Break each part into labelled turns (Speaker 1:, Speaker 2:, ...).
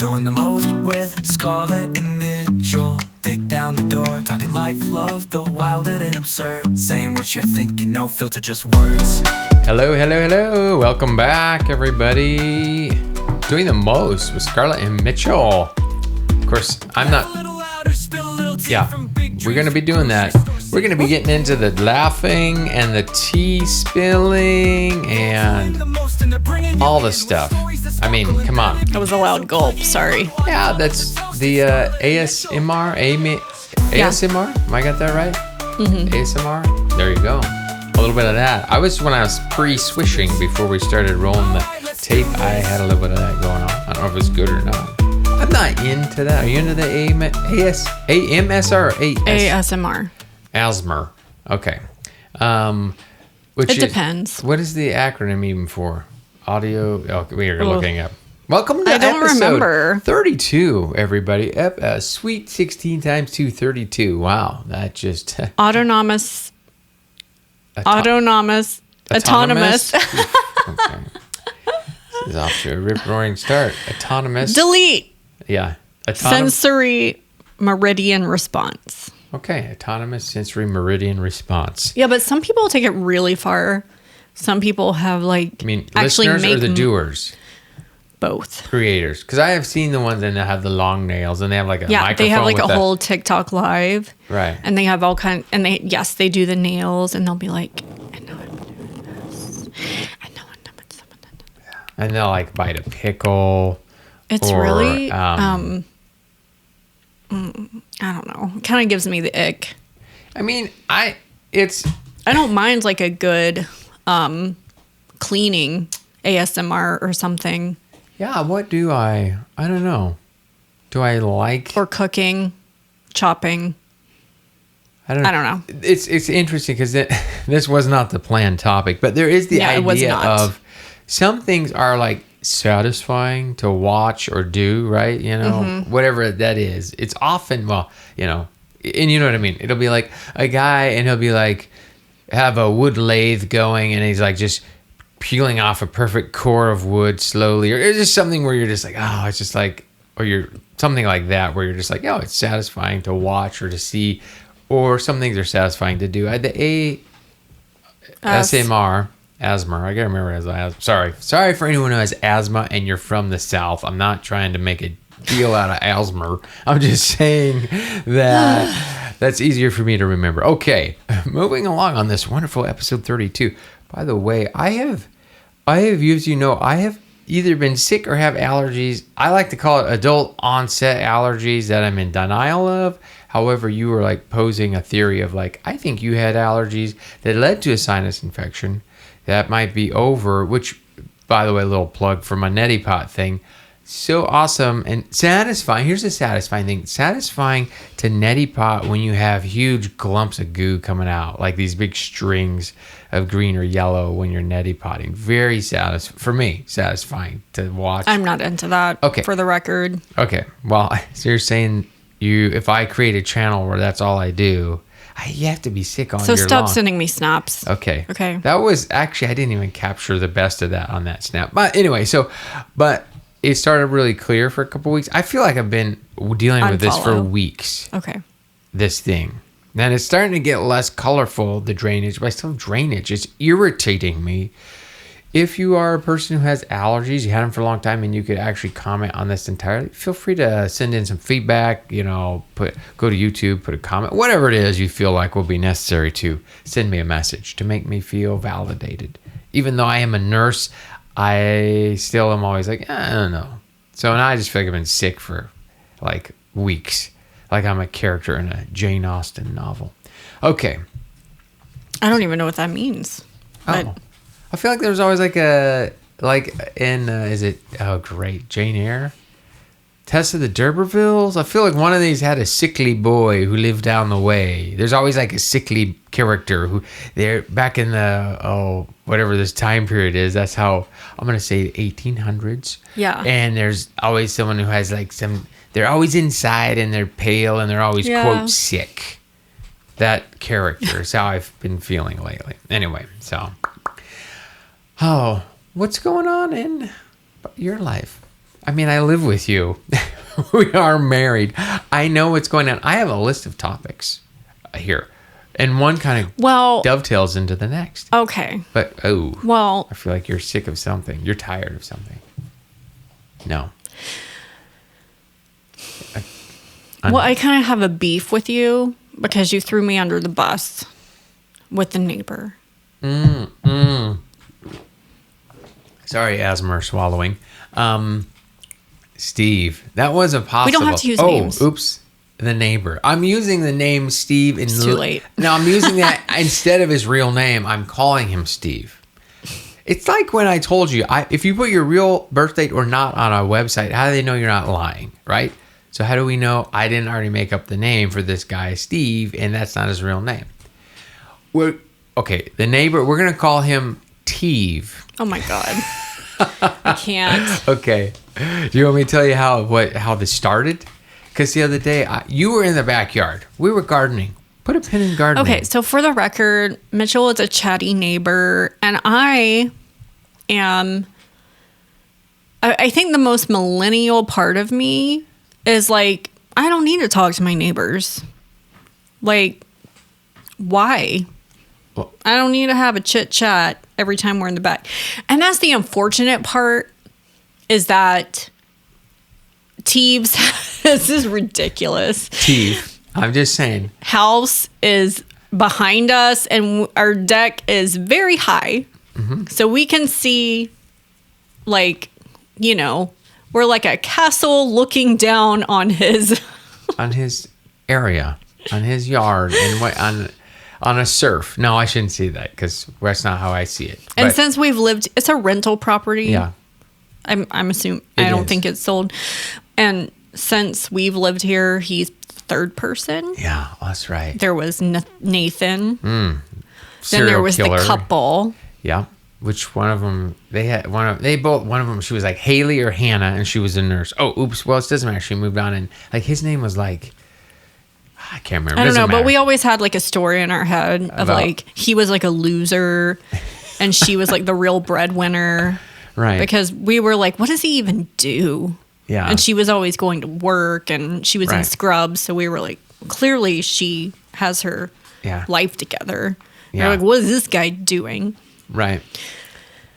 Speaker 1: Doing the most with Scarlet and Mitchell. Dig down the door, talking life, love, the wild and absurd. Saying what you're thinking, no filter, just words.
Speaker 2: Hello, hello, hello. Welcome back, everybody. Doing the most with Scarlet and Mitchell. Of course, I'm not... Yeah, we're going to be doing that. We're going to be getting into the laughing and the tea spilling and all the stuff. I mean, come on.
Speaker 3: That was a loud gulp, sorry.
Speaker 2: Yeah, that's the ASMR. ASMR? Am I got that right? Mm-hmm. ASMR? There you go. A little bit of that. When I was pre-swishing before we started rolling the tape, I had a little bit of that going on. I don't know if it's good or not. I'm not into that. Are you into the AMSR or
Speaker 3: ASMR?
Speaker 2: ASMR. Okay.
Speaker 3: It depends.
Speaker 2: What is the acronym even for? Audio. Oh, we are looking up. Welcome to episode
Speaker 3: remember.
Speaker 2: 32, everybody. Sweet 16 times 2, 32. Wow, that just...
Speaker 3: Autonomous.
Speaker 2: Autonomous?
Speaker 3: Okay.
Speaker 2: This is off to a rip-roaring start. Autonomous.
Speaker 3: Delete.
Speaker 2: Yeah.
Speaker 3: Sensory meridian response.
Speaker 2: Okay. Autonomous sensory meridian response.
Speaker 3: Yeah, but some people take it really far. Some people have
Speaker 2: You mean listeners or the doers?
Speaker 3: Both.
Speaker 2: Creators. Because I have seen the ones that have the long nails and they have like a microphone. Yeah,
Speaker 3: they have like a whole TikTok live.
Speaker 2: Right.
Speaker 3: And they have all kinds, and they do the nails and they'll be like, and now I'm doing this. And now I'm doing something.
Speaker 2: And they'll like bite a pickle.
Speaker 3: It's really, I don't know. It kind of gives me the ick.
Speaker 2: I mean,
Speaker 3: I don't mind like a good cleaning ASMR or something.
Speaker 2: Yeah, what do I don't know. Do I like...
Speaker 3: Or cooking, chopping. I don't know.
Speaker 2: It's interesting because this was not the planned topic, but there is the idea of some things are like satisfying to watch or do, right? You know, whatever that is. It's often, and you know what I mean? It'll be like a guy and he'll be like, have a wood lathe going and he's like just peeling off a perfect core of wood slowly, or it's just something where you're just like, oh, it's just like, or you're something like that where you're just like, oh, it's satisfying to watch or to see, or some things are satisfying to do. The ASMR, asthma. I gotta remember it as sorry for anyone who has asthma and you're from the South. I'm not trying to make a deal out of asthma. I'm just saying that that's easier for me to remember. Okay, moving along on this wonderful episode 32. By the way, I have used, I have either been sick or have allergies. I like to call it adult onset allergies that I'm in denial of. However, you were like posing a theory of like, I think you had allergies that led to a sinus infection that might be over, which, by the way, a little plug for my neti pot thing. So awesome and satisfying. Here's the satisfying thing. Satisfying to neti pot when you have huge clumps of goo coming out, like these big strings of green or yellow when you're neti potting. Very satisfying to watch.
Speaker 3: I'm not into that,
Speaker 2: okay,
Speaker 3: for the record.
Speaker 2: Okay. Well, so you're saying if I create a channel where that's all I do, you have to be sick all year long.
Speaker 3: So stop sending me snaps.
Speaker 2: Okay.
Speaker 3: Okay.
Speaker 2: That was actually, I didn't even capture the best of that on that snap. But anyway, it started really clear for a couple weeks. I feel like I've been dealing with this for weeks.
Speaker 3: Okay.
Speaker 2: This thing. Then it's starting to get less colorful, the drainage, but I still have drainage. It's irritating me. If you are a person who has allergies, you had them for a long time, and you could actually comment on this entirely, feel free to send in some feedback, go to YouTube, put a comment, whatever it is you feel like will be necessary to send me a message to make me feel validated. Even though I am a nurse, I still am always like, I don't know. So now I just feel like I've been sick for like weeks. Like I'm a character in a Jane Austen novel. Okay.
Speaker 3: I don't even know what that means.
Speaker 2: Oh. I feel like there's always great, Jane Eyre? Tess of the D'Urbervilles? I feel like one of these had a sickly boy who lived down the way. There's always like a sickly character who they're back in the, whatever this time period is. That's how I'm going to say 1800s.
Speaker 3: Yeah.
Speaker 2: And there's always someone who has they're always inside and they're pale and they're always, quote, sick. That character is how I've been feeling lately. Anyway, so. Oh, what's going on in your life? I mean, I live with you. We are married. I know what's going on. I have a list of topics here. And one kind of dovetails into the next.
Speaker 3: Okay.
Speaker 2: But, I feel like you're sick of something. You're tired of something. No.
Speaker 3: I kind of have a beef with you because you threw me under the bus with the neighbor.
Speaker 2: Sorry, asthma or swallowing. Steve, that wasn't possible.
Speaker 3: We don't have to use names.
Speaker 2: Oops. The neighbor. I'm using the name Steve.
Speaker 3: It's too late.
Speaker 2: No, I'm using that instead of his real name. I'm calling him Steve. It's like when I told you, if you put your real birth date or not on a website, how do they know you're not lying, right? So how do we know I didn't already make up the name for this guy, Steve, and that's not his real name? Okay, the neighbor, we're going to call him Teve.
Speaker 3: Oh, my God. I can't.
Speaker 2: Okay. Do you want me to tell you how this started? Because the other day, you were in the backyard. We were gardening. Put a pin in gardening.
Speaker 3: Okay, so for the record, Mitchell is a chatty neighbor, and I think the most millennial part of me is like, I don't need to talk to my neighbors. Like, why?
Speaker 2: Well,
Speaker 3: I don't need to have a chit chat every time we're in the back. And that's the unfortunate part, is that Teve's, this is ridiculous.
Speaker 2: Teve, I'm just saying.
Speaker 3: House is behind us and our deck is very high.
Speaker 2: Mm-hmm.
Speaker 3: So we can see, like, we're like a castle looking down on his
Speaker 2: on his area, on his yard, and on a surf. No, I shouldn't say that because that's not how I see it.
Speaker 3: And since we've lived, it's a rental property.
Speaker 2: Yeah.
Speaker 3: I'm assuming, I don't think it's sold. And since we've lived here, he's third person.
Speaker 2: Yeah, that's right.
Speaker 3: There was Nathan. Then
Speaker 2: Serial
Speaker 3: there was
Speaker 2: killer.
Speaker 3: the couple.
Speaker 2: Yeah. Which one of them? One of them. She was like Haley or Hannah, and she was a nurse. Oh, oops. Well, it doesn't matter. She moved on, and like his name was like, I can't remember.
Speaker 3: I don't know,
Speaker 2: Doesn't
Speaker 3: but we
Speaker 2: matter.
Speaker 3: always had like a story in our head of like he was like a loser, and she was like the real breadwinner.
Speaker 2: Right.
Speaker 3: Because we were like, what does he even do?
Speaker 2: Yeah.
Speaker 3: And she was always going to work, and she was in
Speaker 2: Right.
Speaker 3: scrubs, so we were like, clearly she has her life together.
Speaker 2: Yeah.
Speaker 3: We're like, what is this guy doing?
Speaker 2: Right.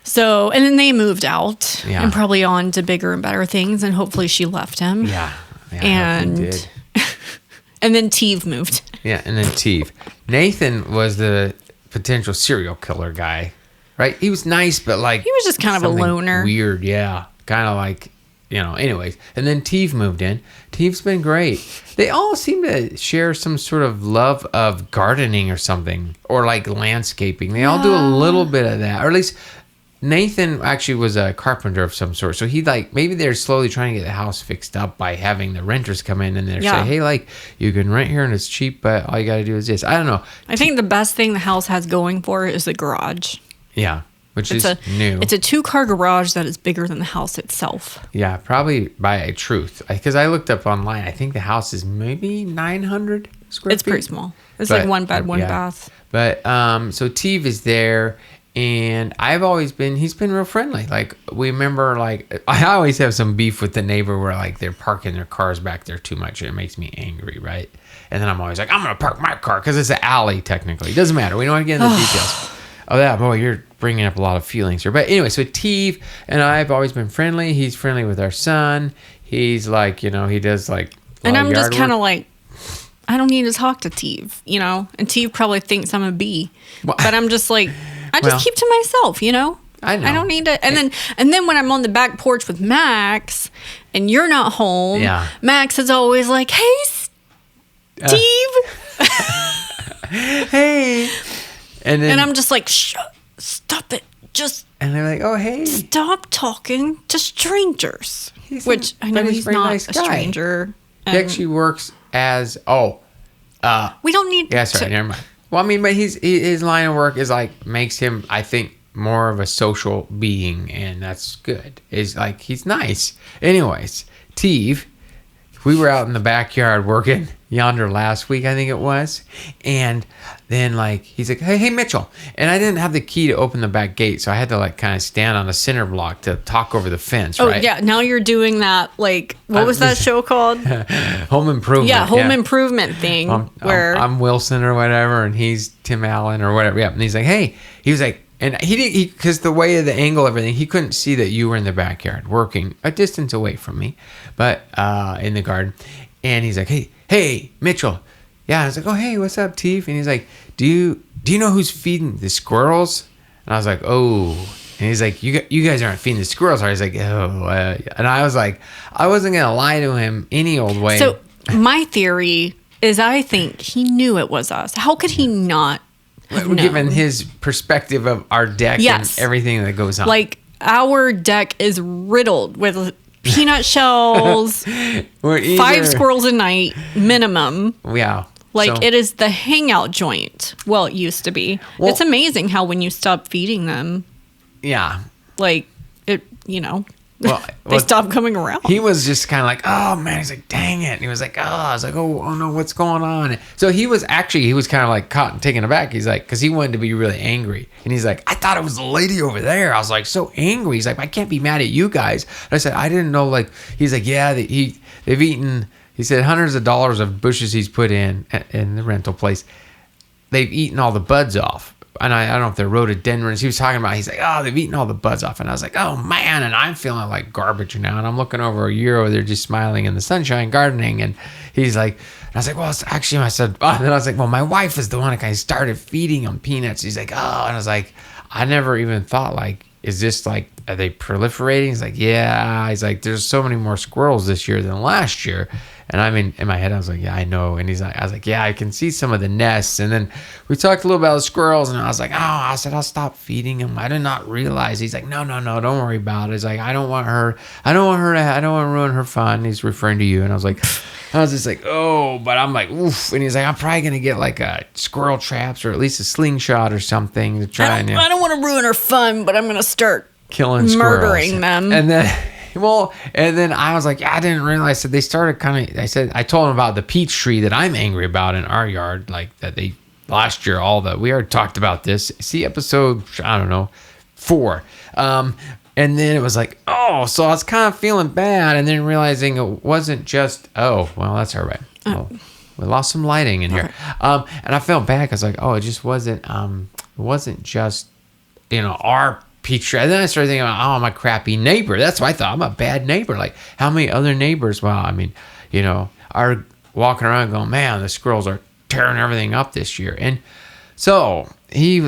Speaker 3: So, and then they moved out
Speaker 2: Yeah.
Speaker 3: and probably on to bigger and better things, and hopefully she left him.
Speaker 2: Yeah.
Speaker 3: And
Speaker 2: did.
Speaker 3: and then Teve moved.
Speaker 2: Yeah, and then Teve. Nathan was the potential serial killer guy, right? He was nice, but like
Speaker 3: He was just kind of a
Speaker 2: something
Speaker 3: loner.
Speaker 2: Weird, yeah. Kind of like, anyways. And then Teve moved in. Teve's been great. They all seem to share some sort of love of gardening or something, or like landscaping. They all do a little bit of that, or at least Nathan actually was a carpenter of some sort. So he maybe they're slowly trying to get the house fixed up by having the renters come in and say, hey, like you can rent here and it's cheap, but all you got to do is this. I don't know.
Speaker 3: I think the best thing the house has going for it is the garage.
Speaker 2: Yeah. Which is new.
Speaker 3: It's a 2-car garage that is bigger than the house itself.
Speaker 2: Yeah, probably by a truth. Because I looked up online. I think the house is maybe 900 square feet.
Speaker 3: It's pretty small. It's like one bed, one bath.
Speaker 2: But so Teve is there, and he's been real friendly. Like, we remember, like, I always have some beef with the neighbor where, like, they're parking their cars back there too much. And it makes me angry, right? And then I'm always like, I'm going to park my car because it's an alley, technically. It doesn't matter. We don't want to get into the details. Oh, yeah, boy, you're bringing up a lot of feelings here. But anyway, so Teve and I have always been friendly. He's friendly with our son. He's like, he does like.
Speaker 3: And I'm just kind of like, I don't need to talk to Teve, And Teve probably thinks I'm a bee.
Speaker 2: Well,
Speaker 3: but I'm just like, I just keep to myself,
Speaker 2: I know.
Speaker 3: I don't need to. And then when I'm on the back porch with Max and you're not home, Max is always like, hey, Steve.
Speaker 2: Hey. And
Speaker 3: I'm just like, stop it.
Speaker 2: And they're like, oh, hey.
Speaker 3: Stop talking to strangers. Which I know he's
Speaker 2: very
Speaker 3: not
Speaker 2: nice
Speaker 3: a
Speaker 2: guy.
Speaker 3: stranger.
Speaker 2: He actually works as,
Speaker 3: we don't need
Speaker 2: yeah, sorry, never mind. Well, I mean, but his line of work is like, makes him, I think, more of a social being, and that's good. Is like, he's nice. Anyways, Teve, we were out in the backyard working yonder last week, I think it was. And then like he's like, hey Mitchell. And I didn't have the key to open the back gate, so I had to like kind of stand on a cinder block to talk over the fence,
Speaker 3: Oh
Speaker 2: right?
Speaker 3: yeah, now you're doing that like what was that show called?
Speaker 2: Home Improvement.
Speaker 3: Yeah, Home Improvement thing where
Speaker 2: I'm Wilson or whatever, and he's Tim Allen or whatever. Yeah, and he's like, hey, he was like, and he because the way of the angle, everything, he couldn't see that you were in the backyard working a distance away from me, but in the garden. And he's like, hey, Mitchell. Yeah, I was like, oh, hey, what's up, Teef? And he's like, do you know who's feeding the squirrels? And I was like, oh. And he's like, you guys aren't feeding the squirrels, are you? He's like, oh. And I was like, I wasn't gonna lie to him any old way.
Speaker 3: So my theory is, I think he knew it was us. How could he not?
Speaker 2: Given his perspective of our deck and everything that goes on.
Speaker 3: Like, our deck is riddled with peanut shells, 5 squirrels a night minimum.
Speaker 2: Yeah.
Speaker 3: Like, it is the hangout joint. Well, it used to be.
Speaker 2: Well,
Speaker 3: it's amazing how when you stop feeding them,
Speaker 2: yeah,
Speaker 3: like, it, you know,
Speaker 2: well,
Speaker 3: they stop coming around.
Speaker 2: He was just kind of like, oh man, he's like, dang it. And he was like, oh, I was like, oh no, what's going on? So he was kind of like caught and taken aback. He's like, because he wanted to be really angry. And he's like, I thought it was the lady over there. I was like, so angry. He's like, I can't be mad at you guys. And I said, I didn't know, like, he's like, yeah, they've eaten, he said, hundreds of dollars of bushes he's put in the rental place. They've eaten all the buds off. And I don't know if they're rhododendrons. He was talking about, he's like, oh, they've eaten all the buds off. And I was like, oh, man. And I'm feeling like garbage now. And I'm looking over a year over there just smiling in the sunshine, gardening. And he's like, and I was like, well, it's actually, I said, oh. And then I was like, well, my wife is the one that kind of started feeding them peanuts. He's like, oh. And I was like, I never even thought, like, is this like, are they proliferating? He's like, yeah. He's like, there's so many more squirrels this year than last year. And I mean, in my head, I was like, yeah, I know. And he's like, I was like, yeah, I can see some of the nests. And then we talked a little about the squirrels, and I was like, oh, I said, I'll stop feeding them. I did not realize. He's like, no, don't worry about it. He's like, I don't want to ruin her fun. He's referring to you. And I was just like, oh, but I'm like, oof. And he's like, I'm probably going to get like a squirrel traps or at least a slingshot or something to try.
Speaker 3: I don't want to ruin her fun, but I'm going to start
Speaker 2: killing
Speaker 3: murdering
Speaker 2: squirrels.
Speaker 3: them.
Speaker 2: And then, well, and then I was like, I didn't realize that they started I told him about the peach tree that I'm angry about in our yard, like that they last year, we already talked about this. See episode, I don't know, 4. And then it was like, oh, so I was kind of feeling bad, and then realizing it wasn't just, oh, well, that's all right. Well, we lost some lighting in here. And I felt bad because like, oh, it just wasn't, just, our peach tree. And then I started thinking about, oh, I'm a crappy neighbor. That's what I thought. I'm a bad neighbor. Like, how many other neighbors, well, I mean, are walking around going, man, the squirrels are tearing everything up this year. And so I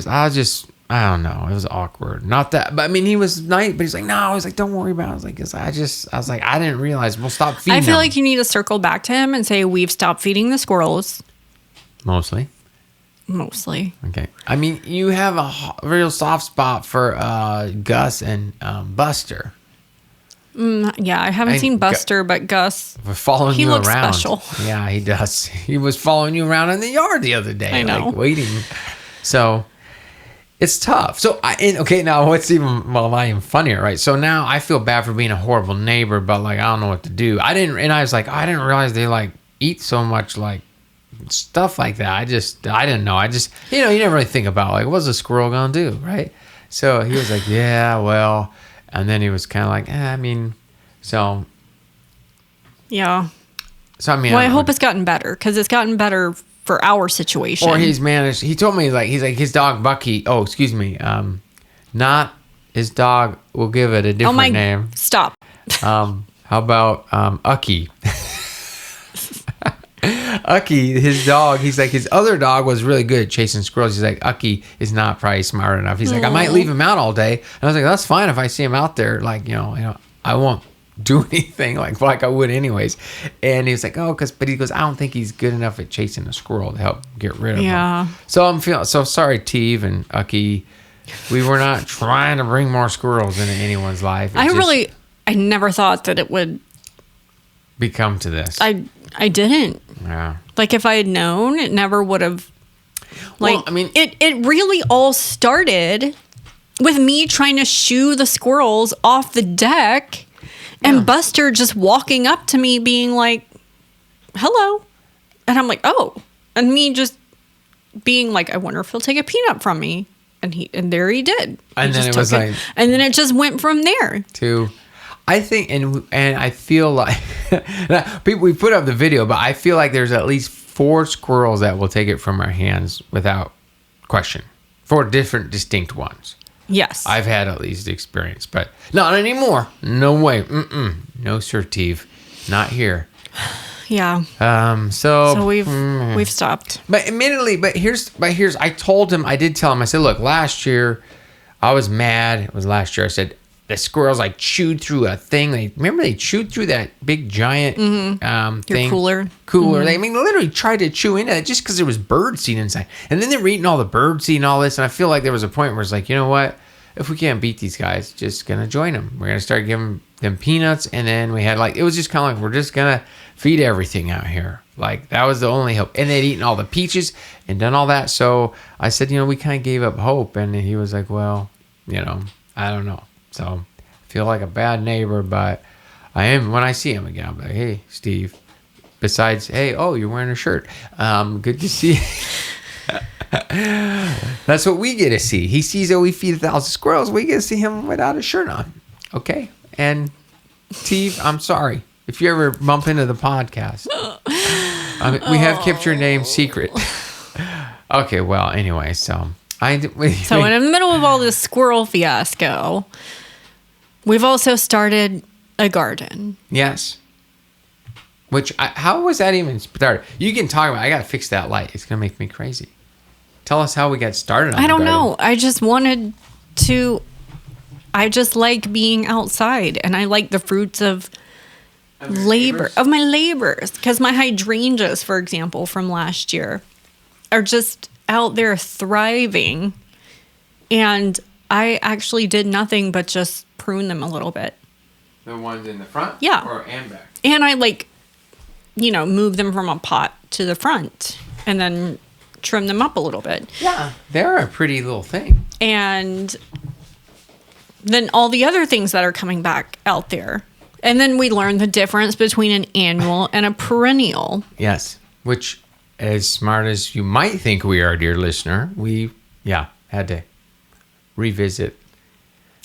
Speaker 2: don't know. It was awkward. Not that, but I mean, he was nice, but he's like, no, I was like, don't worry about it. I was like, I didn't realize we'll stop feeding
Speaker 3: I feel
Speaker 2: them.
Speaker 3: like you need to circle back to him and say, we've stopped feeding the squirrels.
Speaker 2: Mostly. Okay. I mean, you have a real soft spot for Gus and Buster.
Speaker 3: Yeah, I haven't seen Buster, but Gus,
Speaker 2: following
Speaker 3: he
Speaker 2: you
Speaker 3: looks
Speaker 2: around.
Speaker 3: special.
Speaker 2: Yeah, he does. He was following you around in the yard the other day.
Speaker 3: I know.
Speaker 2: Like, waiting. So it's tough. So now what's not even funnier, right? So now I feel bad for being a horrible neighbor, but like, I don't know what to do. I was like, I didn't realize they like eat so much like stuff like that. I didn't know. You never really think about like, what's a squirrel gonna do, right? So he was like, yeah, well, and then he was kind of like, I mean, so
Speaker 3: Yeah.
Speaker 2: So I mean,
Speaker 3: Well, I hope it's gotten better, because it's gotten better for our situation.
Speaker 2: or he's managed. He told me he's like his dog Bucky. Oh, excuse me, not his dog. We'll give it a different name.
Speaker 3: Stop.
Speaker 2: How about Ucky? Ucky, his dog, he's like, his other dog was really good at chasing squirrels. He's like, Ucky is not probably smart enough. He's like, I might leave him out all day. And I was like, that's fine if I see him out there. Like, I won't do anything like I would anyways. And he was like, but he goes, I don't think he's good enough at chasing a squirrel to help get rid of him. So I'm feeling so sorry, Teve and Ucky. We were not trying to bring more squirrels into anyone's life.
Speaker 3: I never thought that it would
Speaker 2: become to this.
Speaker 3: I didn't.
Speaker 2: Yeah.
Speaker 3: Like, if I had known, it never would have. Like,
Speaker 2: well, I mean,
Speaker 3: it really all started with me trying to shoo the squirrels off the deck, and Buster just walking up to me being like, hello. And I'm like, oh. And me just being like, I wonder if he'll take a peanut from me. And there he did.
Speaker 2: And then it was like,
Speaker 3: and then it just went from there.
Speaker 2: I think, and I feel like we put up the video, but I feel like there's at least 4 squirrels that will take it from our hands without question. 4 different distinct ones.
Speaker 3: Yes.
Speaker 2: I've had at least experience, but not anymore. No way. No, sir, Steve. Not here.
Speaker 3: Yeah.
Speaker 2: So
Speaker 3: we've stopped.
Speaker 2: But admittedly, I told him, I did tell him, I said, look, last year I was mad. It was last year. I said, the squirrels like chewed through a thing. They chewed through that big giant
Speaker 3: Your
Speaker 2: thing.
Speaker 3: cooler.
Speaker 2: They literally tried to chew into it just because there was bird seed inside. And then they were eating all the bird seed and all this. And I feel like there was a point where it's like, you know what? If we can't beat these guys, just gonna join them. We're gonna start giving them peanuts. And then we had it was just kind of like, we're just gonna feed everything out here. Like that was the only hope. And they'd eaten all the peaches and done all that. So I said, we kind of gave up hope. And he was like, well, I don't know. So I feel like a bad neighbor, but I am when I see him again. I'm like, hey, Steve. Besides, hey, you're wearing a shirt. Good to see you. That's what we get to see. He sees that we feed 1,000 squirrels. We get to see him without a shirt on. Okay. And Steve, I'm sorry if you ever bump into the podcast. We have kept your name secret. Okay. Well, anyway, so in
Speaker 3: the middle of all this squirrel fiasco, we've also started a garden.
Speaker 2: Yes. Which, how was that even started? You can talk about it. I got to fix that light. It's going to make me crazy. Tell us how we got started on
Speaker 3: I don't
Speaker 2: the garden.
Speaker 3: know. I just wanted to... I just like being outside. And I like the fruits of my labors. Because my hydrangeas, for example, from last year, are just out there thriving. And I actually did nothing but just prune them a little bit.
Speaker 2: The ones in the front?
Speaker 3: Yeah.
Speaker 2: And back?
Speaker 3: And I move them from a pot to the front and then trim them up a little bit.
Speaker 2: Yeah. They're a pretty little thing.
Speaker 3: And then all the other things that are coming back out there. And then we learn the difference between an annual and a perennial.
Speaker 2: Yes. Which, as smart as you might think we are, dear listener, we had to revisit.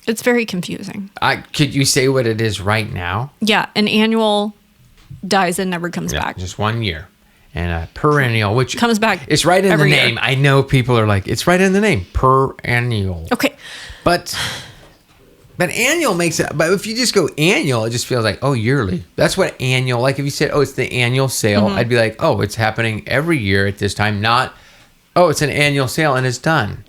Speaker 3: It's very confusing.
Speaker 2: Could you say what it is right now?
Speaker 3: Yeah. An annual dies and never comes back.
Speaker 2: Just 1 year. And a perennial, which
Speaker 3: comes back.
Speaker 2: It's right in the name.
Speaker 3: Year.
Speaker 2: I know people are like, it's right in the name. Perennial.
Speaker 3: Okay.
Speaker 2: But annual makes it, but if you just go annual, it just feels like, yearly. That's what annual, like if you said, it's the annual sale, I'd be like, it's happening every year at this time, not, it's an annual sale and it's done.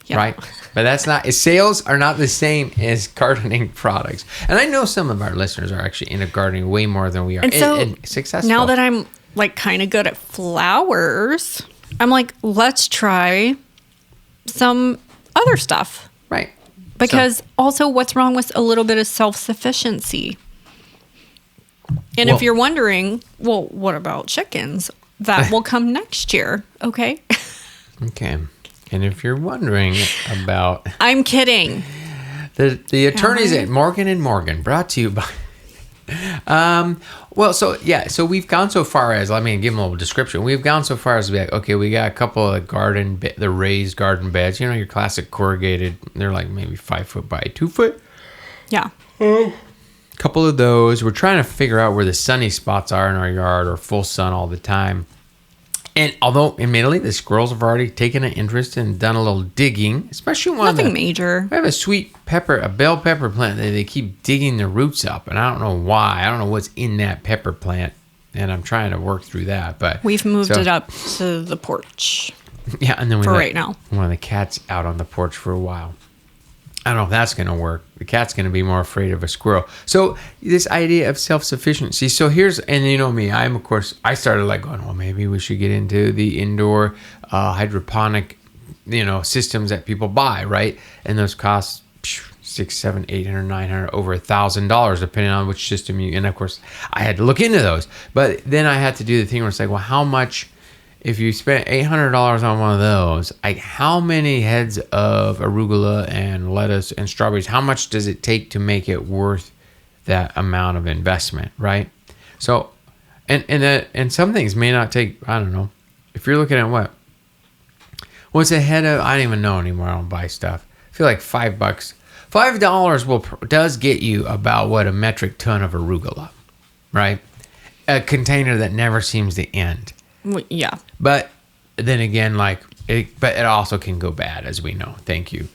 Speaker 2: Yep. Right? But that's not, sales are not the same as gardening products. And I know some of our listeners are actually into gardening way more than we are. And successful.
Speaker 3: Now that I'm kind of good at flowers, I'm like, let's try some other stuff.
Speaker 2: Right.
Speaker 3: Because also, what's wrong with a little bit of self-sufficiency? And if you're wondering, what about chickens? That will come next year, okay?
Speaker 2: Okay. And if you're wondering about...
Speaker 3: I'm kidding.
Speaker 2: The attorneys at Morgan & Morgan, brought to you by... So we've gone so far as, let me give them a little description. We've gone so far as to be like, okay, we got a couple of the raised garden beds, your classic corrugated, they're like maybe 5 foot by 2 foot.
Speaker 3: Yeah.
Speaker 2: A couple of those. We're trying to figure out where the sunny spots are in our yard or full sun all the time. And although, admittedly, the squirrels have already taken an interest and done a little digging, especially
Speaker 3: nothing major.
Speaker 2: We have a bell pepper plant that they keep digging the roots up, and I don't know why. I don't know what's in that pepper plant, and I'm trying to work through that. But
Speaker 3: we've moved it up to the porch.
Speaker 2: Yeah, and then
Speaker 3: right now,
Speaker 2: one of the cats out on the porch for a while. I don't know if that's going to work. The cat's going to be more afraid of a squirrel. So this idea of self-sufficiency. So and you know me, I started like going, well, maybe we should get into the indoor hydroponic, systems that people buy, right? And those cost $600, $700, $800, $900, over $1,000, depending on which system and of course, I had to look into those. But then I had to do the thing where it's like, well, how much... If you spent $800 on one of those, how many heads of arugula and lettuce and strawberries, how much does it take to make it worth that amount of investment, right? So, And some things may not take, I don't know. If you're looking at what's ahead of, I don't even know anymore. I don't buy stuff. I feel like $5 does get you about what a metric ton of arugula, right? A container that never seems to end.
Speaker 3: Yeah.
Speaker 2: But then again, but it also can go bad, as we know. Thank you,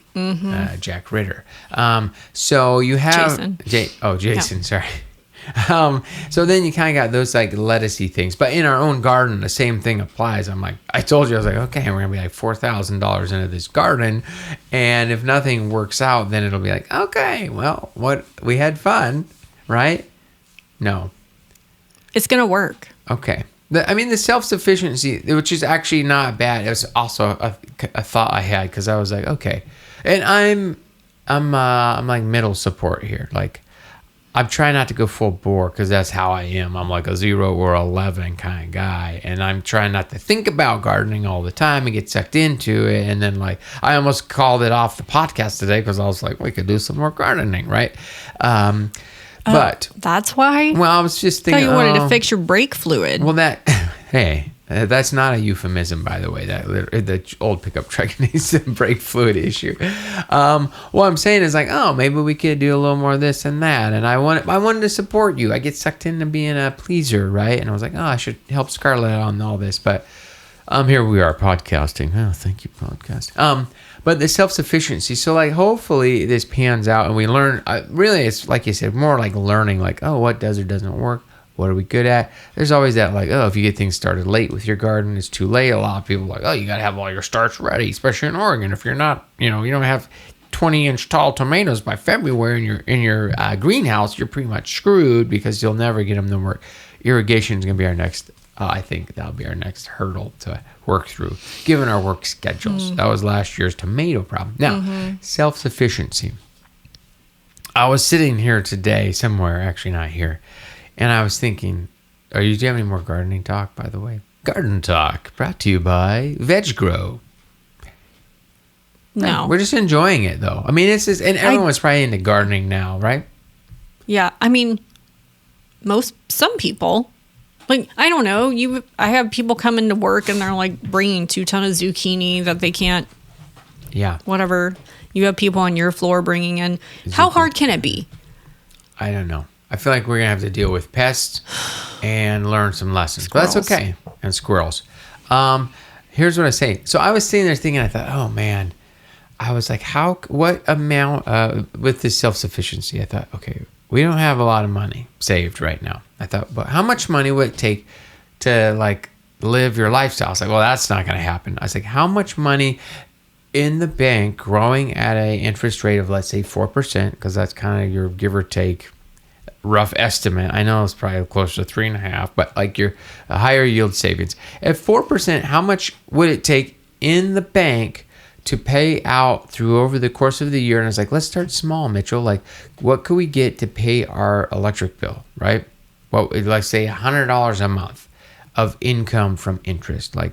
Speaker 2: Jack Ritter. So you have
Speaker 3: Jason.
Speaker 2: Jason, sorry. So then you kind of got those like lettucey things, but in our own garden, the same thing applies. I told you, I was like, okay, we're gonna be like $4,000 into this garden, and if nothing works out, then it'll be like, okay, well, we had fun, right? No,
Speaker 3: it's gonna work.
Speaker 2: Okay. The self-sufficiency, which is actually not bad. It was also a thought I had, because I was like, okay, and I'm like middle support here, like. I'm trying not to go full bore, because that's how I am. I'm like a 0 or 11 kind of guy. And I'm trying not to think about gardening all the time and get sucked into it. And then I almost called it off the podcast today, because I was like, we could do some more gardening, right? But
Speaker 3: that's why?
Speaker 2: Well, I was just
Speaker 3: I
Speaker 2: thinking.
Speaker 3: thought you wanted to fix your brake fluid.
Speaker 2: Well, hey, that's not a euphemism, by the way. That the old pickup truck needs a brake fluid issue. What I'm saying is maybe we could do a little more of this and that. And I wanted to support you. I get sucked into being a pleaser, right? And I was like, I should help Scarlet on all this. But here we are podcasting. Oh, thank you, podcast. But the self-sufficiency. So hopefully this pans out and we learn. Really, it's like you said, more like learning. What does or doesn't work. What are we good at? There's always that if you get things started late with your garden, it's too late. A lot of people are you got to have all your starts ready, especially in Oregon. If you're not, you don't have 20-inch tall tomatoes by February in your greenhouse, you're pretty much screwed, because you'll never get them to work. Irrigation is going to be our next, I think that'll be our next hurdle to work through, given our work schedules. That was last year's tomato problem. Now, self-sufficiency. I was sitting here today somewhere, actually not here, and I was thinking, do you have any more gardening talk, by the way? Garden talk brought to you by Veg Grow.
Speaker 3: No.
Speaker 2: Right. We're just enjoying it, though. And everyone's probably into gardening now, right?
Speaker 3: Yeah. Some people, I don't know. I have people come into work and they're bringing 2 tons of zucchini that they can't.
Speaker 2: Yeah.
Speaker 3: Whatever. You have people on your floor bringing in. How hard can it be?
Speaker 2: I don't know. I feel like we're going to have to deal with pests and learn some lessons. Squirrels. But that's okay. And squirrels. Here's what I say. So I was sitting there thinking, I thought, oh, man. I was like, what amount with this self-sufficiency? I thought, okay, we don't have a lot of money saved right now. I thought, but how much money would it take to live your lifestyle? I was like, well, that's not going to happen. I was like, how much money in the bank growing at an interest rate of, let's say, 4%, because that's kind of your give or take rough estimate. I know it's probably close to 3.5, but your higher yield savings at 4%. How much would it take in the bank to pay out over the course of the year? And I was like, let's start small, Mitchell. What could we get to pay our electric bill, right? Well, let's say $100 a month of income from interest. I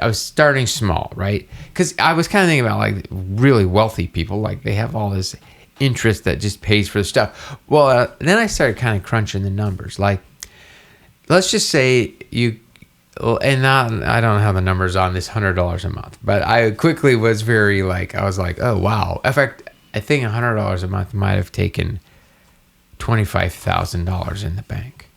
Speaker 2: was starting small, right? Because I was kind of thinking about really wealthy people, they have all this interest that just pays for the stuff. Well, then I started kind of crunching the numbers. Let's just say I don't have the numbers on this $100 a month, but I quickly was very I was like, oh wow. In fact, I think $100 a month might have taken $25,000 in the bank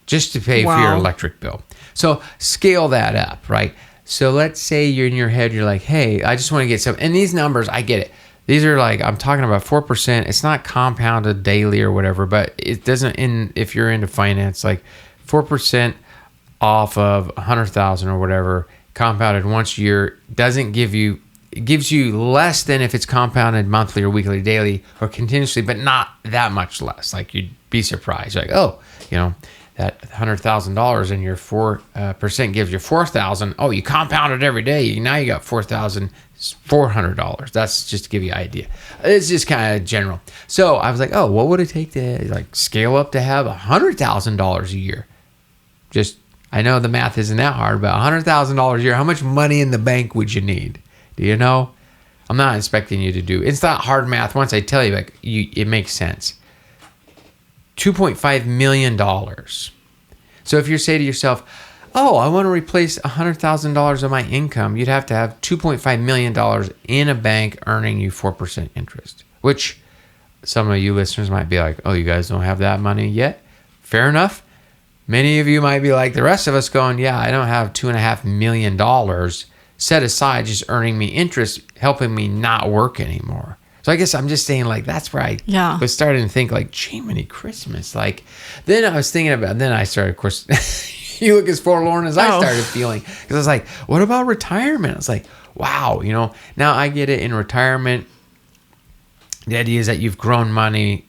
Speaker 2: just to pay for your electric bill. So scale that up, right? So let's say you're in your head, you're like, hey, I just want to get some, and these numbers, I get it. These are I'm talking about 4%. It's not compounded daily or whatever, but it doesn't, if you're into finance, 4% off of 100,000 or whatever, compounded once a year, doesn't give you, it gives you less than if it's compounded monthly or weekly, daily, or continuously, but not that much less. You'd be surprised. That $100,000 and your 4% gives you $4,000. Oh, you compound it every day. Now you got $4,400. That's just to give you an idea. It's just kind of general. So I was like, oh, what would it take to scale up to have $100,000 a year? I know the math isn't that hard, but $100,000 a year, how much money in the bank would you need? Do you know? I'm not expecting you to do. It's not hard math. Once I tell you, it makes sense. $2.5 million. So if you say to yourself, oh, I want to replace $100,000 of my income, you'd have to have $2.5 million in a bank earning you 4% interest, which some of you listeners might be like, oh, you guys don't have that money yet? Fair enough. Many of you might be like the rest of us going, yeah, I don't have $2.5 million set aside just earning me interest, helping me not work anymore. So I guess I'm just saying, like, that's where I was starting to think, like, Jiminy Christmas. Like, then I was thinking about, then I started, of course, you look as forlorn as I started feeling. Because I was like, what about retirement? I was like, wow, now I get it in retirement. The idea is that you've grown money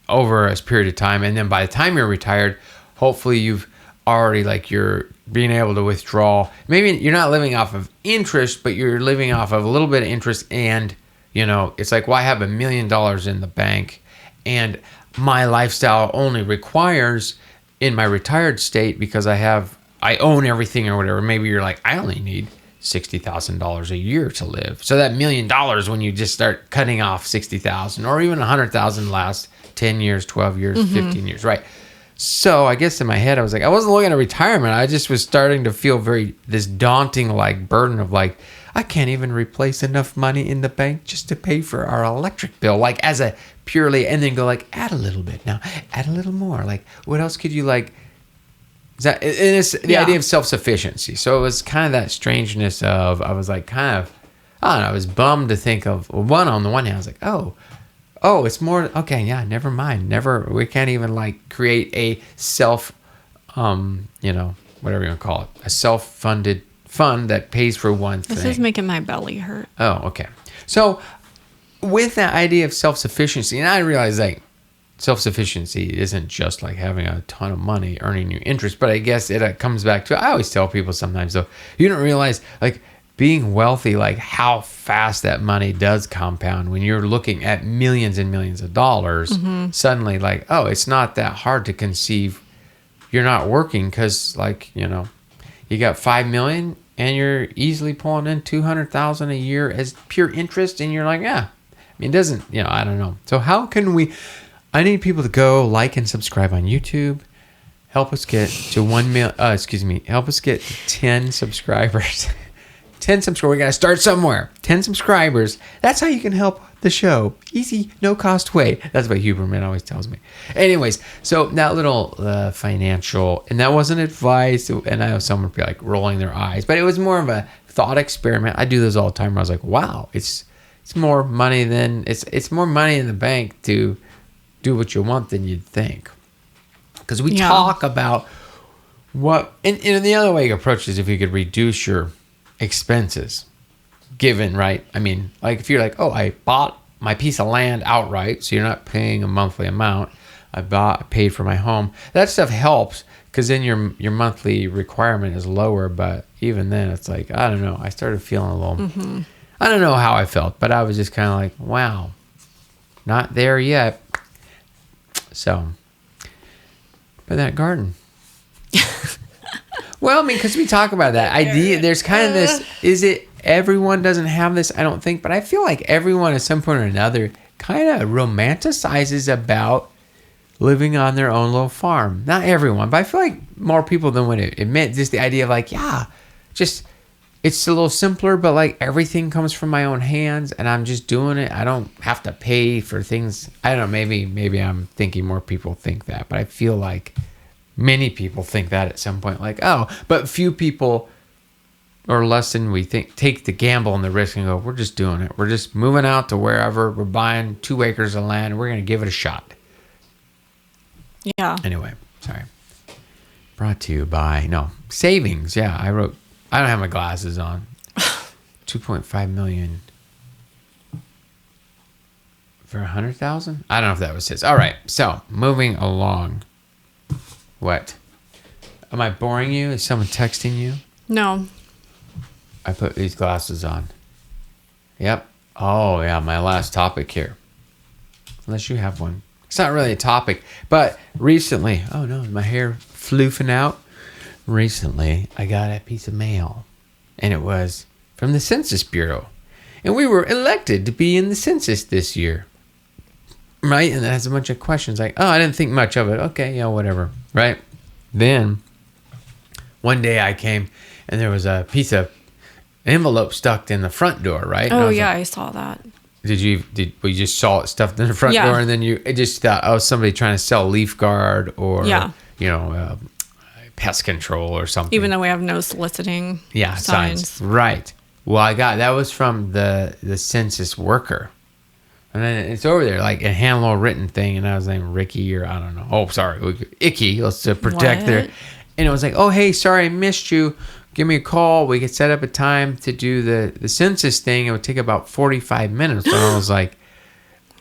Speaker 2: over a period of time. And then by the time you're retired, hopefully you've already, like, you're being able to withdraw. Maybe you're not living off of interest, but you're living off of a little bit of interest. And, it's like, well, I have $1 million in the bank and my lifestyle only requires in my retired state because I own everything or whatever. Maybe you're like, I only need $60,000 a year to live. So that $1 million, when you just start cutting off 60,000 or even 100,000 lasts 10 years, 12 years, 15 years, right? So I guess in my head, I was like, I wasn't looking at retirement. I just was starting to feel this daunting, like, burden of, like, I can't even replace enough money in the bank just to pay for our electric bill, like, as a purely, and then go, like, add a little bit now, add a little more. Like, what else could you, like, is that, and it's the idea of self-sufficiency. So it was kind of that strangeness of, I was like, kind of, I don't know, I was bummed to think of, one, on the one hand, I was like, oh, it's more, okay, yeah, never mind. We can't even, like, create a self, whatever you want to call it, a self-funded fund that pays for one thing.
Speaker 3: This is making my belly hurt.
Speaker 2: Oh, okay. So with that idea of self-sufficiency, and I realize, like, self-sufficiency isn't just like having a ton of money earning you interest, but I guess it comes back to, I always tell people sometimes, though, you don't realize, like, being wealthy, like, how fast that money does compound when you're looking at millions and millions of dollars. Suddenly, like, oh, it's not that hard to conceive you're not working because, like, you got $5 million and you're easily pulling in $200,000 a year as pure interest, and you're like, yeah. I mean, it doesn't, I don't know. So how can I need people to go like and subscribe on YouTube. Help us get to 1 million. Help us get 10 subscribers. 10 subscribers. We got to start somewhere. 10 subscribers. That's how you can help the show. Easy, no cost way. That's what Huberman always tells me. Anyways, so that little financial, and that wasn't advice. And I know someone would be like rolling their eyes, but it was more of a thought experiment. I do this all the time. I was like, wow, it's more money than it's more money in the bank to do what you want than you'd think. Because we talk about what, and the other way you approach is if you could reduce your expenses given, right? I mean, like, if you're like, oh, I bought my piece of land outright, so you're not paying a monthly amount. I paid for my home. That stuff helps because then your monthly requirement is lower. But even then, it's like, I don't know. I started feeling a little, I don't know how I felt, but I was just kind of like, wow, not there yet. So, but that garden. Well, I mean, because we talk about that idea, there's kind of this, everyone doesn't have this, I don't think, but I feel like everyone at some point or another kind of romanticizes about living on their own little farm. Not everyone, but I feel like more people than would admit just the idea of, like, yeah, just, it's a little simpler, but, like, everything comes from my own hands and I'm just doing it. I don't have to pay for things. I don't know, maybe I'm thinking more people think that, but I feel like many people think that at some point, like, oh, but few people, or less than we think, take the gamble and the risk and go, we're just doing it. We're just moving out to wherever. We're buying 2 acres of land. And we're going to give it a shot.
Speaker 3: Yeah.
Speaker 2: Anyway, sorry. Brought to you by, savings. Yeah, I don't have my glasses on. 2.5 million for 100,000? I don't know if that was his. All right, so moving along. What? Am I boring you? Is someone texting you?
Speaker 3: No.
Speaker 2: I put these glasses on. Yep. Oh, yeah, my last topic here. Unless you have one. It's not really a topic, but recently, oh no, my hair floofing out. Recently, I got a piece of mail, and it was from the Census Bureau. And we were elected to be in the census this year. Right? And it has a bunch of questions like, oh, I didn't think much of it. Okay, yeah, whatever. Right? Then one day I came and there was a piece of envelope stuck in the front door, right? And I
Speaker 3: Oh
Speaker 2: was
Speaker 3: yeah,
Speaker 2: like,
Speaker 3: I saw that.
Speaker 2: we just saw it stuffed in the front
Speaker 3: Yeah.
Speaker 2: door, and then it just thought, oh, somebody trying to sell leaf guard or
Speaker 3: Yeah.
Speaker 2: pest control or something.
Speaker 3: Even though we have no soliciting signs.
Speaker 2: Right. Well, that was from the census worker. And then it's over there, like a hand little written thing, and I was named Ricky, or I don't know. Oh, sorry, Icky. Let's protect
Speaker 3: What?
Speaker 2: there. And it was like, oh, hey, sorry, I missed you. Give me a call. We could set up a time to do the census thing. It would take about 45 minutes. And I was like,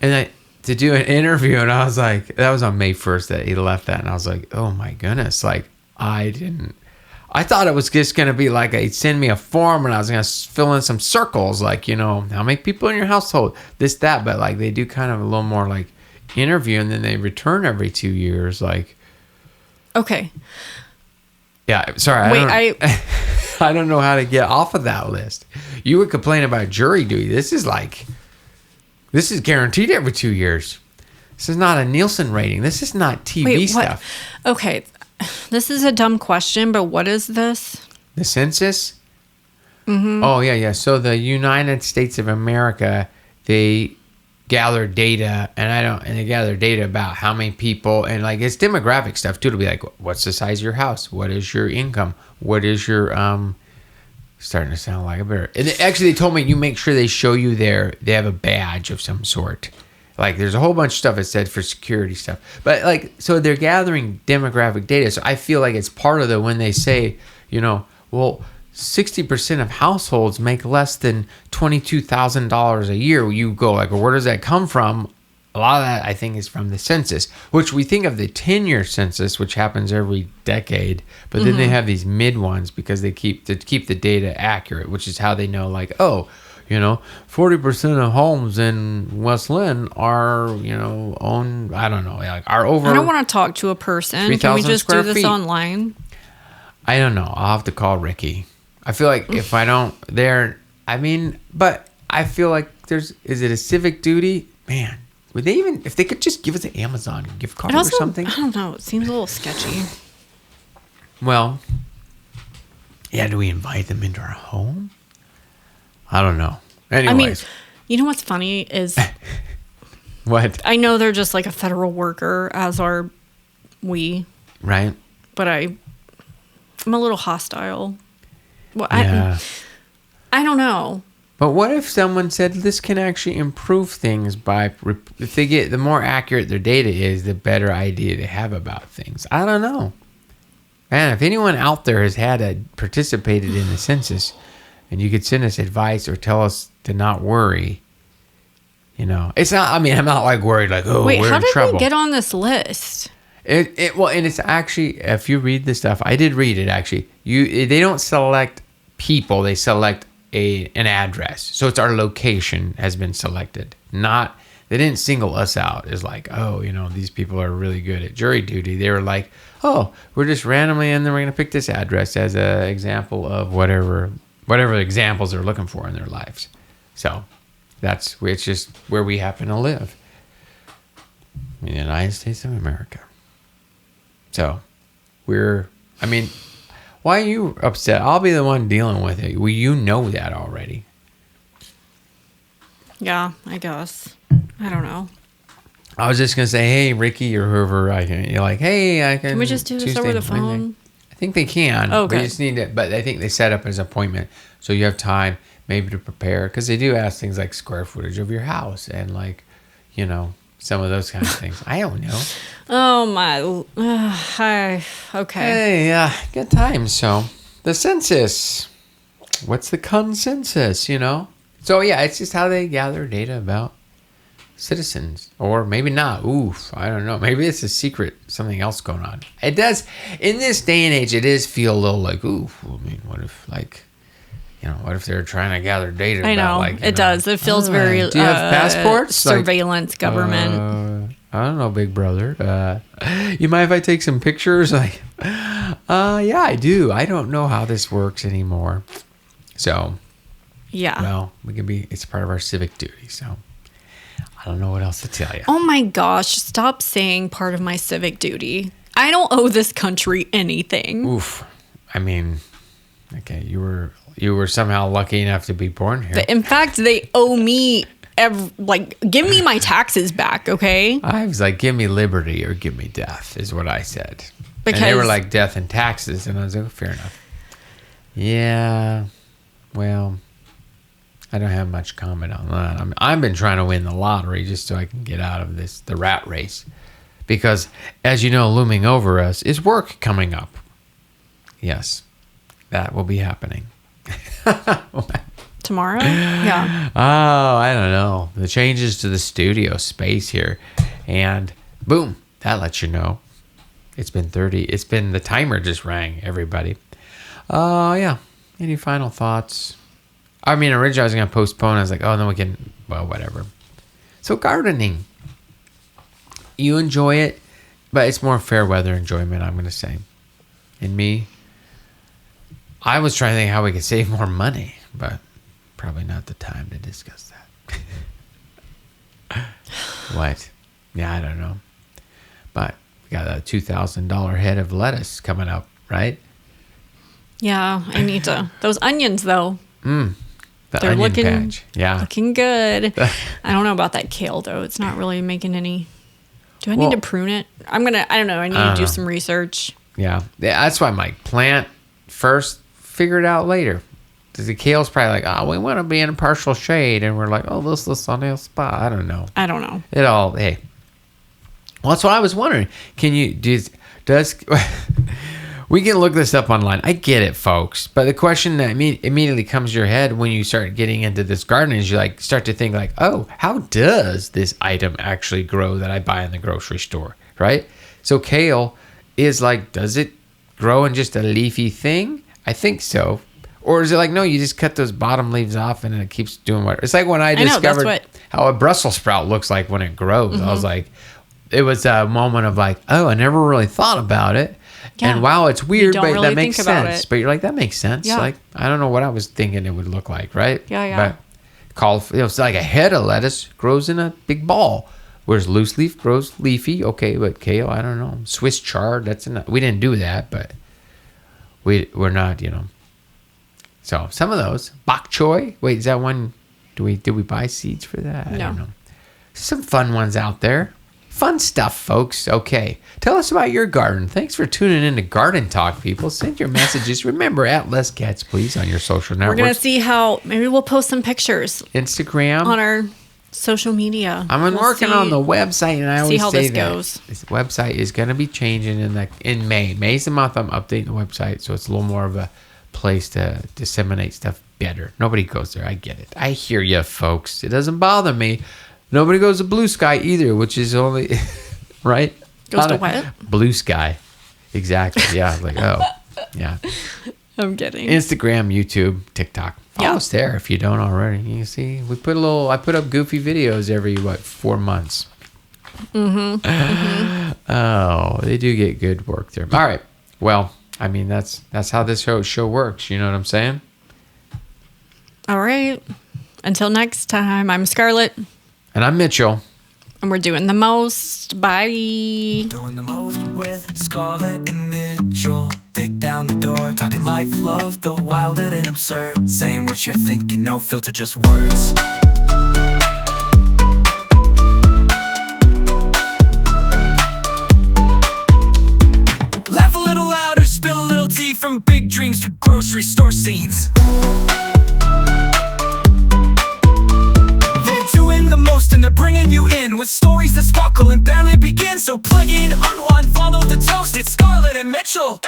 Speaker 2: to do an interview, and I was like, that was on May 1st that he left that, and I was like, oh my goodness, like I thought it was just going to be like he'd send me a form and I was going to fill in some circles, like, how many people in your household, this, that. But like they do kind of a little more like interview, and then they return every 2 years. Like,
Speaker 3: Okay.
Speaker 2: yeah, sorry. I don't know how to get off of that list. You would complain about jury duty. This is guaranteed every 2 years. This is not a Nielsen rating. This is not TV
Speaker 3: Wait,
Speaker 2: stuff.
Speaker 3: what? Okay. This is a dumb question, but what is this?
Speaker 2: The census? Mm-hmm. Oh, yeah. So the United States of America, they gather data, and they gather data about how many people, and like it's demographic stuff too. It'll be like, what's the size of your house? What is your income? What is your starting to sound like a better. And actually, they told me you make sure they show you they have a badge of some sort. Like, there's a whole bunch of stuff it said for security stuff. But, like, so they're gathering demographic data. So I feel like it's part of when they say, well, 60% of households make less than $22,000 a year. You go, like, well, where does that come from? A lot of that, I think, is from the census, which we think of the 10-year census, which happens every decade. But then they have these mid ones because they keep the data accurate, which is how they know, like, 40% of homes in West Lynn are, owned, I don't know, like are over.
Speaker 3: I don't want to talk to a person. Can we
Speaker 2: 3,000
Speaker 3: just
Speaker 2: square
Speaker 3: do this
Speaker 2: feet.
Speaker 3: online?
Speaker 2: I don't know. I'll have to call Ricky. I feel like if I don't, but I feel like is it a civic duty? Man, would they if they could just give us an Amazon gift card or something?
Speaker 3: I don't know. It seems a little sketchy.
Speaker 2: Well, yeah, do we invite them into our home? I don't know. Anyways.
Speaker 3: I mean, you know what's funny is
Speaker 2: what?
Speaker 3: I know they're just like a federal worker, as are we.
Speaker 2: Right.
Speaker 3: But I'm a little hostile. Well,
Speaker 2: Yeah.
Speaker 3: I don't know.
Speaker 2: But what if someone said this can actually improve things if they get, the more accurate their data is, the better idea they have about things. I don't know. Man, if anyone out there has participated in the census, and you could send us advice or tell us to not worry, it's not. I mean, I'm not like worried, like, oh,
Speaker 3: Wait,
Speaker 2: we're
Speaker 3: how
Speaker 2: in
Speaker 3: did
Speaker 2: trouble.
Speaker 3: we get on this list?
Speaker 2: And it's actually, if you read the stuff, I did read it actually. They don't select people; they select an address. So it's our location has been selected. They didn't single us out as like, oh, these people are really good at jury duty. They were like, oh, we're just randomly, and then we're gonna pick this address as an example of whatever examples they're looking for in their lives. So it's just where we happen to live in the United States of America. So why are you upset? I'll be the one dealing with it. Well, you know that already.
Speaker 3: Yeah, I guess. I don't know.
Speaker 2: I was just going to say, hey, Ricky or whoever, you're like, hey, I can.
Speaker 3: Can we just do this
Speaker 2: Tuesday,
Speaker 3: over the
Speaker 2: Wednesday.
Speaker 3: phone?
Speaker 2: I think they can.
Speaker 3: Okay.
Speaker 2: We just need to, but I think they set up as an appointment. So you have time maybe to prepare. Because they do ask things like square footage of your house and like, some of those kind of things. I don't know.
Speaker 3: Oh my. Okay.
Speaker 2: Hey, good times. So the census. What's the consensus, So yeah, it's just how they gather data about citizens, or maybe not. Oof, I don't know. Maybe it's a secret, something else going on. It does, in this day and age, it does feel a little like, oof. I mean, what if what if they're trying to gather data?
Speaker 3: I know.
Speaker 2: About,
Speaker 3: Does. It feels very.
Speaker 2: Do you have passports?
Speaker 3: Surveillance government.
Speaker 2: I don't know, big brother. You mind if I take some pictures? Like, yeah, I do. I don't know how this works anymore. So,
Speaker 3: Yeah.
Speaker 2: well, it's part of our civic duty. So, I don't know what else to tell you.
Speaker 3: Oh my gosh. Stop saying part of my civic duty. I don't owe this country anything.
Speaker 2: Oof. I mean, okay, you were somehow lucky enough to be born here.
Speaker 3: In fact, they owe me give me my taxes back, okay?
Speaker 2: I was like, give me liberty or give me death, is what I said.
Speaker 3: Because
Speaker 2: and they were like, death and taxes, and I was like, oh, fair enough. Yeah, well, I don't have much comment on that. I've been trying to win the lottery just so I can get out of the rat race. Because, as you know, looming over us is work coming up. Yes, that will be happening.
Speaker 3: Tomorrow? Yeah.
Speaker 2: Oh, I don't know. The changes to the studio space here. And boom, that lets you know. It's been the timer just rang, everybody. Yeah. Any final thoughts? I mean, originally I was going to postpone. I was like, oh, then we can, well, whatever. So gardening. You enjoy it, but it's more fair weather enjoyment, I'm going to say. And me, I was trying to think how we could save more money, but probably not the time to discuss that. What? Yeah, I don't know. But we got a $2,000 head of lettuce coming up, right?
Speaker 3: Yeah, I need to. Those onions, though.
Speaker 2: The
Speaker 3: They're
Speaker 2: onion
Speaker 3: looking,
Speaker 2: patch. Yeah.
Speaker 3: looking good. I don't know about that kale, though. It's not really making any. Do I need to prune it? I don't know. I need to do some research.
Speaker 2: Yeah. That's why I'm like, plant first, figure it out later. Because the kale's probably like, oh, we want to be in a partial shade. And we're like, oh, this is a sunny spot. I don't know. It all, hey. Well, that's what I was wondering. Can you, does we can look this up online. I get it, folks. But the question that immediately comes to your head when you start getting into this gardening is you like start to think like, oh, how does this item actually grow that I buy in the grocery store, right? So kale is like, does it grow in just a leafy thing? I think so. Or is it like, no, you just cut those bottom leaves off and it keeps doing what? It's like when I discovered how a Brussels sprout looks like when it grows. Mm-hmm. I was like, it was a moment of like, oh, I never really thought about it. Yeah. And wow, it's weird, but really that makes sense. But you're like, that makes sense. Yeah. Like, I don't know what I was thinking it would look like, right?
Speaker 3: Yeah.
Speaker 2: But it's like a head of lettuce grows in a big ball, whereas loose leaf grows leafy. Okay, but kale, I don't know. Swiss chard, we didn't do that, but we're not, So some of those, bok choy. Wait, is that one? Did we buy seeds for that? I don't know. Some fun ones out there. Fun stuff, folks. Okay. Tell us about your garden. Thanks for tuning in to Garden Talk, people. Send your messages. Remember, at Les Cats, please, on your social networks.
Speaker 3: We're going to see how, maybe we'll post some pictures.
Speaker 2: Instagram.
Speaker 3: On our social media.
Speaker 2: I'm working on the website, and I always say that.
Speaker 3: Goes.
Speaker 2: This website is going to be changing in May. May's the month I'm updating the website, so it's a little more of a place to disseminate stuff better. Nobody goes there. I get it. I hear you, folks. It doesn't bother me. Nobody goes to Blue Sky either, which is only, right?
Speaker 3: Goes to what?
Speaker 2: Blue Sky. Exactly. Yeah. Like, oh, yeah.
Speaker 3: I'm kidding.
Speaker 2: Instagram, YouTube, TikTok. Follow us there if you don't already. You see, I put up goofy videos every, 4 months. Mm-hmm. Oh, they do get good work there. All right. Well, I mean, that's how this show works. You know what I'm saying?
Speaker 3: All right. Until next time, I'm Scarlet.
Speaker 2: And I'm Mitchell.
Speaker 3: And we're doing the most. Bye.
Speaker 1: Doing the most with Scarlet and Mitchell. Dig down the door, talking life, love, the wild and absurd. Saying what you're thinking, no filter, just words. Laugh a little louder, spill a little tea. From big dreams to grocery store scenes. The most, and they're bringing you in with stories that sparkle and barely begin. So plug in, unwind, follow the toast. It's Scarlet and Mitchell.